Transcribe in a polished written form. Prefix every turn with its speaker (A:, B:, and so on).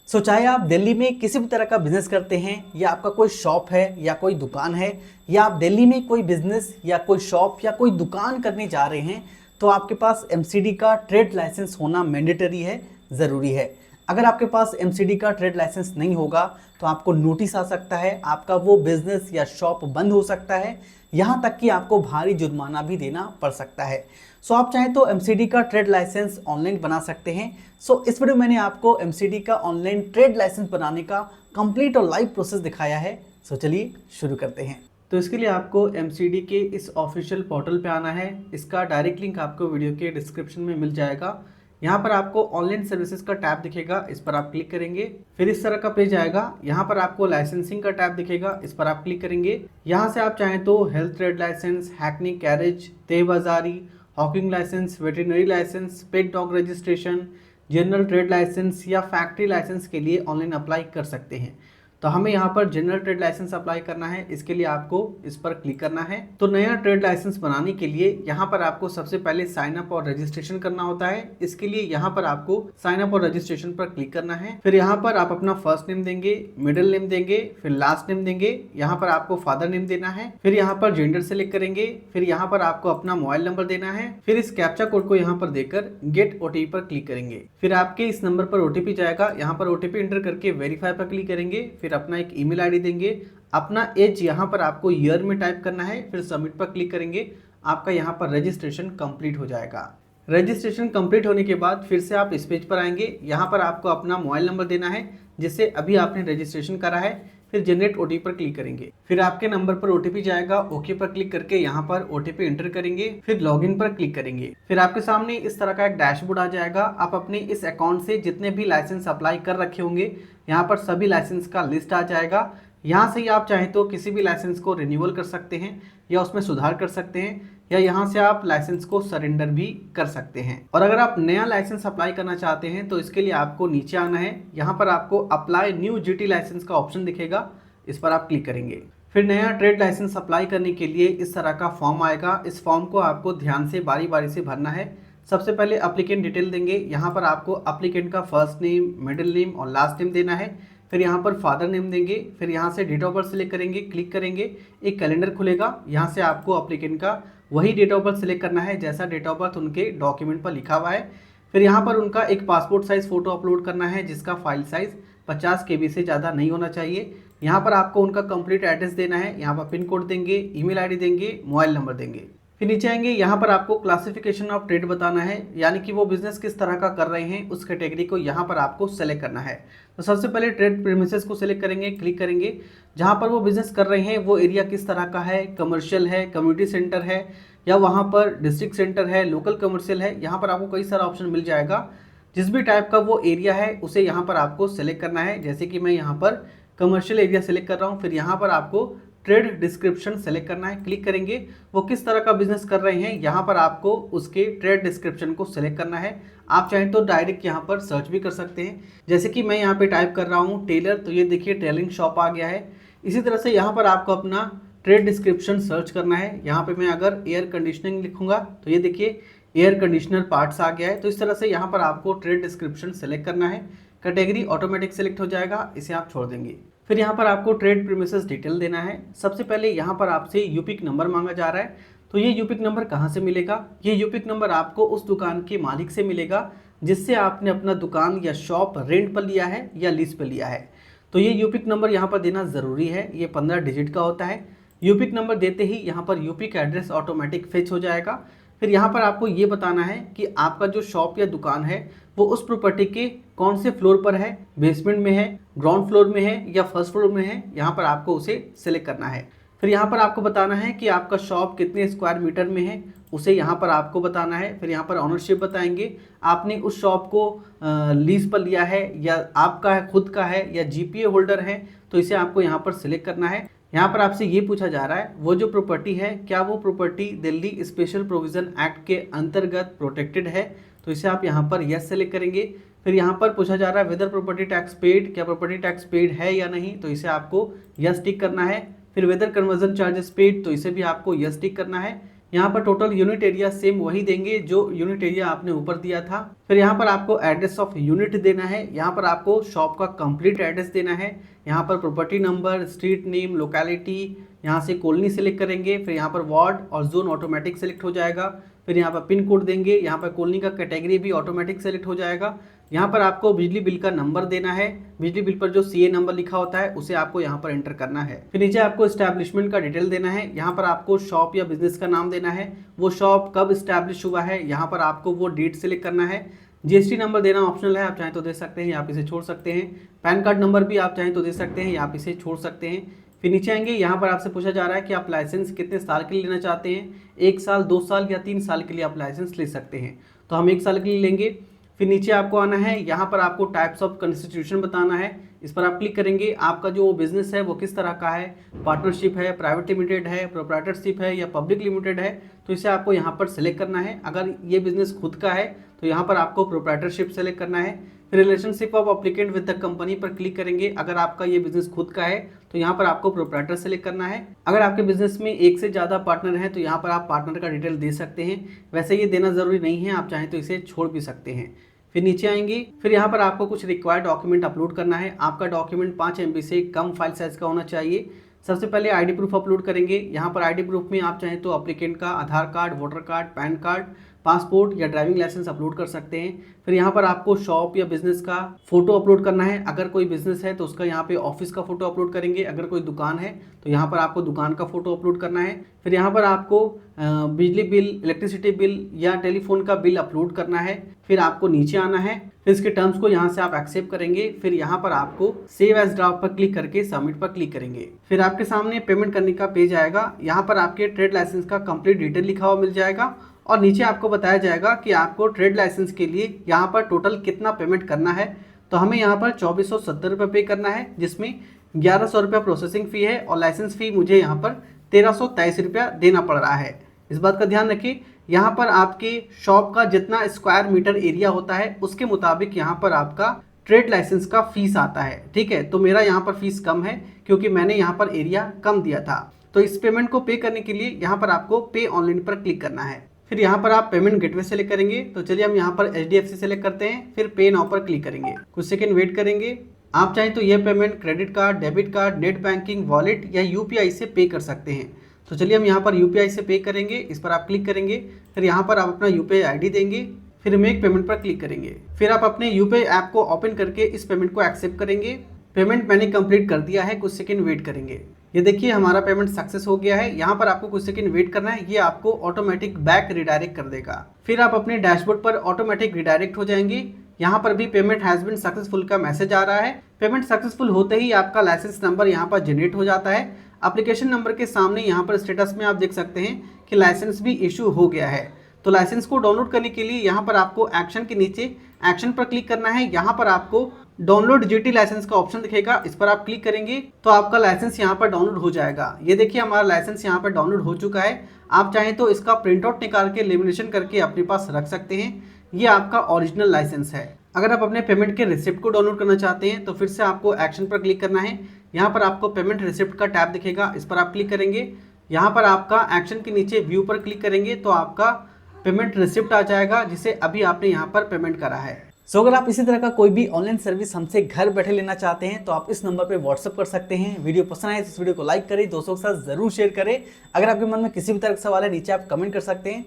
A: चाहे आप दिल्ली में किसी भी तरह का बिजनेस करते हैं या आपका कोई शॉप है या कोई दुकान है या आप दिल्ली में कोई बिजनेस या कोई शॉप या कोई दुकान करने जा रहे हैं, तो आपके पास एमसीडी का ट्रेड लाइसेंस होना मैंडेटरी है, ज़रूरी है। अगर आपके पास एमसीडी का ट्रेड लाइसेंस नहीं होगा तो आपको नोटिस आ सकता है, आपका वो बिजनेस या शॉप बंद हो सकता है, यहाँ तक कि आपको भारी जुर्माना भी देना पड़ सकता है। आप चाहें तो एमसीडी का ट्रेड लाइसेंस ऑनलाइन बना सकते हैं। इस वीडियो में मैंने आपको एमसीडी का ऑनलाइन ट्रेड लाइसेंस बनाने का कंप्लीट और लाइव प्रोसेस दिखाया है। चलिए शुरू करते हैं। तो इसके लिए आपको एमसीडी के इस ऑफिशियल पोर्टल पे आना है। इसका डायरेक्ट लिंक आपको वीडियो के डिस्क्रिप्शन में मिल जाएगा। यहाँ पर आपको ऑनलाइन सर्विसेज का टैब दिखेगा, इस पर आप क्लिक करेंगे। फिर इस तरह का पेज आएगा। यहाँ पर आपको लाइसेंसिंग का टैब दिखेगा, इस पर आप क्लिक करेंगे। यहाँ से आप चाहें तो health trade licence, hackney carriage, तेबाजारी, hawking licence, veterinary licence, pet dog registration, general trade licence या फैक्ट्री लाइसेंस के लिए ऑनलाइन अप्लाई कर सकते हैं। तो हमें यहाँ पर जनरल ट्रेड लाइसेंस अप्लाई करना है, इसके लिए आपको इस पर क्लिक करना है। तो नया ट्रेड लाइसेंस बनाने के लिए यहाँ पर आपको सबसे पहले साइन अप और रजिस्ट्रेशन करना होता है। इसके लिए यहाँ पर आपको साइन अप और रजिस्ट्रेशन पर क्लिक करना है। फिर यहाँ पर आप अपना फर्स्ट नेम देंगे, मिडिल नेम देंगे, फिर लास्ट नेम देंगे। यहाँ पर आपको फादर नेम देना है। फिर यहाँ पर जेंडर सेलेक्ट करेंगे। फिर यहाँ पर आपको अपना मोबाइल नंबर देना है। फिर इस कैप्चा कोड को यहाँ पर देकर गेट ओटीपी पर क्लिक करेंगे। फिर आपके इस नंबर पर ओटीपी जाएगा, यहाँ पर ओटीपी एंटर करके वेरीफाई पर क्लिक करेंगे। फिर अपना एक ईमेल आईडी देंगे। अपना एज यहाँ पर आपको ईयर में टाइप करना है। फिर सबमिट पर क्लिक करेंगे। आपका यहाँ पर रजिस्ट्रेशन कंप्लीट हो जाएगा। रजिस्ट्रेशन कंप्लीट होने के बाद फिर से आप इस पेज पर आएंगे। यहाँ पर आपको अपना मोबाइल नंबर देना है जिससे अभी आपने रजिस्ट्रेशन करा है। फिर जनरेट ओटीपी पर क्लिक करेंगे। फिर आपके नंबर पर ओटीपी जाएगा, ओके पर क्लिक करके यहाँ पर ओटीपी एंटर करेंगे। फिर लॉगिन पर क्लिक करेंगे। फिर आपके सामने इस तरह का एक डैशबोर्ड आ जाएगा। आप अपने इस अकाउंट से जितने भी लाइसेंस अप्लाई कर रखे होंगे, यहाँ पर सभी लाइसेंस का लिस्ट आ जाएगा। यहाँ से ही आप चाहें तो किसी भी लाइसेंस को रिन्यूअल कर सकते हैं या उसमें सुधार कर सकते हैं, या यहाँ से आप लाइसेंस को सरेंडर भी कर सकते हैं। और अगर आप नया लाइसेंस अप्लाई करना चाहते हैं तो इसके लिए आपको नीचे आना है। यहाँ पर आपको अप्लाई न्यू जीटी लाइसेंस का ऑप्शन दिखेगा, इस पर आप क्लिक करेंगे। फिर नया ट्रेड लाइसेंस अप्लाई करने के लिए इस तरह का फॉर्म आएगा। इस फॉर्म को आपको ध्यान से बारी बारी से भरना है। सबसे पहले एप्लीकेंट डिटेल देंगे। यहाँ पर आपको एप्लीकेंट का फर्स्ट नेम, मिडिल नेम और लास्ट नेम देना है। फिर यहाँ पर फादर नेम देंगे। फिर यहाँ से डेट ऑफ बर्थ सेलेक्ट करेंगे, क्लिक करेंगे, एक कैलेंडर खुलेगा। यहाँ से आपको एप्लीकेंट का वही डेट ऑफ बर्थ सेलेक्ट करना है जैसा डेट ऑफ बर्थ उनके डॉक्यूमेंट पर लिखा हुआ है। फिर यहाँ पर उनका एक पासपोर्ट साइज फ़ोटो अपलोड करना है जिसका फाइल साइज़ 50 KB से ज़्यादा नहीं होना चाहिए। यहाँ पर आपको उनका कंप्लीट एड्रेस देना है। यहाँ पर पिन कोड देंगे, ईमेल आईडी देंगे, मोबाइल नंबर देंगे। फिर नीचे आएंगे, यहाँ पर आपको क्लासिफिकेशन ऑफ ट्रेड बताना है, यानी कि वो बिजनेस किस तरह का कर रहे हैं उस कैटेगरी को यहाँ पर आपको सेलेक्ट करना है। तो सबसे पहले ट्रेड प्रीमिसेस को सेलेक्ट करेंगे, क्लिक करेंगे। जहाँ पर वो बिजनेस कर रहे हैं वो एरिया किस तरह का है, कमर्शियल है, कम्युनिटी सेंटर है, या वहाँ पर डिस्ट्रिक्ट सेंटर है, लोकल कमर्शियल है। यहाँ पर आपको कई सारा ऑप्शन मिल जाएगा। जिस भी टाइप का वो एरिया है उसे यहाँ पर आपको सेलेक्ट करना है। जैसे कि मैं यहाँ पर कमर्शियल एरिया सेलेक्ट कर रहा हूँ। फिर यहाँ पर आपको ट्रेड डिस्क्रिप्शन सेलेक्ट करना है, क्लिक करेंगे। वो किस तरह का बिजनेस कर रहे हैं यहाँ पर आपको उसके ट्रेड डिस्क्रिप्शन को सेलेक्ट करना है। आप चाहें तो डायरेक्ट यहाँ पर सर्च भी कर सकते हैं। जैसे कि मैं यहाँ पे टाइप कर रहा हूँ टेलर, तो ये देखिए टेलरिंग शॉप आ गया है। इसी तरह से यहाँ पर आपको अपना ट्रेड डिस्क्रिप्शन सर्च करना है। यहाँ पे मैं अगर एयर कंडीशनिंग लिखूंगा तो ये देखिए एयर कंडीशनर पार्ट्स आ गया है। तो इस तरह से यहाँ पर आपको ट्रेड डिस्क्रिप्शन सेलेक्ट करना है। कैटेगरी ऑटोमेटिक सेलेक्ट हो जाएगा, इसे आप छोड़ देंगे। फिर यहाँ पर आपको ट्रेड प्रीमिसेस डिटेल देना है। सबसे पहले यहाँ पर आपसे यूपिक नंबर मांगा जा रहा है। तो ये यूपिक नंबर कहाँ से मिलेगा? ये यूपिक नंबर आपको उस दुकान के मालिक से मिलेगा जिससे आपने अपना दुकान या शॉप रेंट पर लिया है या लीज पर लिया है। तो ये यूपिक नंबर यहाँ पर देना ज़रूरी है। ये 15 डिजिट का होता है। यूपिक नंबर देते ही यहाँ पर यूपिक एड्रेस ऑटोमेटिक फेच हो जाएगा। फिर यहाँ पर आपको ये बताना है कि आपका जो शॉप या दुकान है वो उस प्रॉपर्टी के कौन से फ्लोर पर है, बेसमेंट में है, ग्राउंड फ्लोर में है या फर्स्ट फ्लोर में है। यहाँ पर आपको उसे सेलेक्ट करना है। फिर यहाँ पर आपको बताना है कि आपका शॉप कितने स्क्वायर मीटर में है, उसे यहाँ पर आपको बताना है। फिर यहाँ पर ऑनरशिप बताएंगे, आपने उस शॉप को लीज पर लिया है या आपका है, खुद का है या जीपीए होल्डर है, तो इसे आपको यहाँ पर सिलेक्ट करना है। यहाँ पर आपसे ये पूछा जा रहा है वो जो प्रॉपर्टी है क्या वो property Delhi special provision act के अंतर्गत प्रोटेक्टेड है, तो इसे आप यहाँ पर यस सेलेक्ट करेंगे। फिर यहाँ पर पूछा जा रहा है वेदर प्रॉपर्टी टैक्स पेड, क्या प्रॉपर्टी टैक्स पेड है या नहीं, तो इसे आपको यस टिक करना है। फिर वेदर कन्वर्जन चार्जेस पेड, तो इसे भी आपको यस टिक करना है। यहाँ पर टोटल यूनिट एरिया सेम वही देंगे जो यूनिट एरिया आपने ऊपर दिया था। फिर यहाँ पर आपको एड्रेस ऑफ यूनिट देना है, यहाँ पर आपको शॉप का कंप्लीट एड्रेस देना है, यहाँ पर property number, street name, locality, यहाँ से कॉलोनी सेलेक्ट करेंगे, फिर यहाँ पर वार्ड और जोन ऑटोमेटिक सेलेक्ट हो जाएगा। फिर यहाँ पर पिन कोड देंगे, यहाँ पर कॉलोनी का कैटेगरी भी ऑटोमेटिक सेलेक्ट हो जाएगा। यहाँ पर आपको बिजली बिल का नंबर देना है, बिजली बिल पर जो सीए नंबर लिखा होता है उसे आपको यहाँ पर एंटर करना है। फिर नीचे आपको एस्टैब्लिशमेंट का डिटेल देना है, यहाँ पर आपको शॉप या बिजनेस का नाम देना है, वो शॉप कब एस्टैब्लिश हुआ है, यहाँ पर आपको वो डेट सेलेक्ट करना है। जीएसटी नंबर देना ऑप्शनल है, आप चाहें तो दे सकते हैं या आप इसे छोड़ सकते हैं। पैन कार्ड नंबर भी आप चाहें तो दे सकते हैं या आप इसे छोड़ सकते हैं। फिर नीचे आएंगे, यहाँ पर आपसे पूछा जा रहा है कि आप लाइसेंस कितने साल के लिए लेना चाहते हैं, 1 साल, 2 साल या 3 साल के लिए आप लाइसेंस ले सकते हैं, तो हम 1 साल के लिए लेंगे। फिर नीचे आपको आना है, यहाँ पर आपको टाइप्स ऑफ कंस्टिट्यूशन बताना है, इस पर आप क्लिक करेंगे। आपका जो बिजनेस है वो किस तरह का है, पार्टनरशिप है, प्राइवेट लिमिटेड है, प्रोप्राइटरशिप है या पब्लिक लिमिटेड है, तो इसे आपको यहाँ पर सेलेक्ट करना है। अगर ये बिजनेस खुद का है तो यहाँ पर आपको प्रोप्राइटरशिप सेलेक्ट करना है। फिर relationship of applicant with the company पर क्लिक करेंगे। अगर आपका ये बिजनेस खुद का है तो यहाँ पर आपको प्रोप्राइटर सेलेक्ट करना है। अगर आपके बिजनेस में एक से ज़्यादा पार्टनर है तो यहाँ पर आप पार्टनर का डिटेल दे सकते हैं, वैसे ये देना ज़रूरी नहीं है, आप चाहें तो इसे छोड़ भी सकते हैं। फिर नीचे आएंगे, फिर यहाँ पर आपको कुछ रिक्वायर्ड डॉक्यूमेंट अपलोड करना है। आपका डॉक्यूमेंट 5 MB से कम फाइल साइज का होना चाहिए। सबसे पहले आईडी प्रूफ अपलोड करेंगे। यहाँ पर आईडी प्रूफ में आप चाहें तो एप्लीकेंट का Aadhaar card, voter card, PAN card, passport या ड्राइविंग लाइसेंस अपलोड कर सकते हैं। फिर यहाँ पर आपको शॉप या बिजनेस का फोटो अपलोड करना है। अगर कोई बिजनेस है तो उसका यहाँ पे ऑफिस का फोटो अपलोड करेंगे, अगर कोई दुकान है तो यहाँ पर आपको दुकान का फोटो अपलोड करना है। फिर यहाँ पर आपको बिजली बिल, इलेक्ट्रिसिटी बिल या टेलीफोन का बिल अपलोड करना है। फिर आपको नीचे आना है, फिर इसके टर्म्स को यहाँ से आप एक्सेप्ट करेंगे। फिर यहाँ पर आपको सेव एज ड्राफ्ट पर क्लिक करके सबमिट पर क्लिक करेंगे। फिर आपके सामने पेमेंट करने का पेज आएगा। यहाँ पर आपके ट्रेड लाइसेंस का कंप्लीट डिटेल लिखा हुआ मिल जाएगा और नीचे आपको बताया जाएगा कि आपको ट्रेड लाइसेंस के लिए यहाँ पर टोटल कितना पेमेंट करना है। तो हमें यहाँ पर 2470 रुपये पे करना है, जिसमें 1100 रुपया प्रोसेसिंग फ़ी है और लाइसेंस फ़ी मुझे यहाँ पर 1323 रुपया देना पड़ रहा है। इस बात का ध्यान रखिए, यहाँ पर आपके शॉप का जितना स्क्वायर मीटर एरिया होता है उसके मुताबिक यहाँ पर आपका ट्रेड लाइसेंस का फीस आता है। ठीक है, तो मेरा यहाँ पर फीस कम है क्योंकि मैंने यहाँ पर एरिया कम दिया था। तो इस पेमेंट को पे करने के लिए यहाँ पर आपको पे ऑनलाइन पर क्लिक करना है। फिर यहाँ पर आप पेमेंट गेटवे सेलेक्ट करेंगे। तो चलिए हम यहाँ पर HDFC सेलेक्ट करते हैं, फिर पे नाउ पर क्लिक करेंगे, कुछ सेकंड वेट करेंगे। आप चाहें तो यह payment credit card, debit card, net banking, wallet या UPI से पे कर सकते हैं। तो चलिए हम यहाँ पर UPI से पे करेंगे, इस पर आप क्लिक करेंगे। फिर यहाँ पर आप अपना UPI ID देंगे, फिर मेक पेमेंट पर क्लिक करेंगे। फिर आप अपने UPI ऐप को ओपन करके इस पेमेंट को एक्सेप्ट करेंगे। पेमेंट मैंने कंप्लीट कर दिया है, कुछ सेकंड वेट करेंगे। ये देखिए हमारा पेमेंट सक्सेस हो गया है। यहाँ पर आपको कुछ सेकंड वेट करना है, ये आपको ऑटोमेटिक बैक रिडायरेक्ट कर देगा। फिर आप अपने डैशबोर्ड पर ऑटोमेटिक रिडायरेक्ट हो जाएंगे। यहाँ पर भी पेमेंट हैज़ बीन सक्सेसफुल का मैसेज आ रहा है। पेमेंट सक्सेसफुल होते ही आपका लाइसेंस नंबर यहाँ पर जनरेट हो जाता है। एप्लीकेशन नंबर के सामने यहाँ पर स्टेटस में आप देख सकते हैं कि लाइसेंस भी इशू हो गया है। तो लाइसेंस को डाउनलोड करने के लिए यहाँ पर आपको एक्शन के नीचे एक्शन पर क्लिक करना है। यहाँ पर आपको डाउनलोड GT लाइसेंस का ऑप्शन दिखेगा, इस पर आप क्लिक करेंगे तो आपका लाइसेंस यहाँ पर डाउनलोड हो जाएगा। ये देखिए हमारा लाइसेंस यहाँ पर डाउनलोड हो चुका है। आप चाहें तो इसका प्रिंट आउट निकाल के लेमिनेशन करके अपने पास रख सकते हैं। ये आपका ओरिजिनल लाइसेंस है। अगर आप अपने पेमेंट के रिसिप्ट को डाउनलोड करना चाहते हैं तो फिर से आपको एक्शन पर क्लिक करना है। यहाँ पर आपको पेमेंट रिसिप्ट का टैब दिखेगा, इस पर आप क्लिक करेंगे। यहाँ पर आपका एक्शन के नीचे व्यू पर क्लिक करेंगे तो आपका पेमेंट रिसिप्ट आ जाएगा, जिसे अभी आपने यहाँ पर पेमेंट करा है। अगर आप इसी तरह का कोई भी ऑनलाइन सर्विस हमसे घर बैठे लेना चाहते हैं तो आप इस नंबर पे व्हाट्सअप कर सकते हैं। वीडियो पसंद आए तो इस वीडियो को लाइक करें, दोस्तों के साथ जरूर शेयर करें। अगर आपके मन में किसी भी तरह का सवाल है नीचे आप कमेंट कर सकते हैं।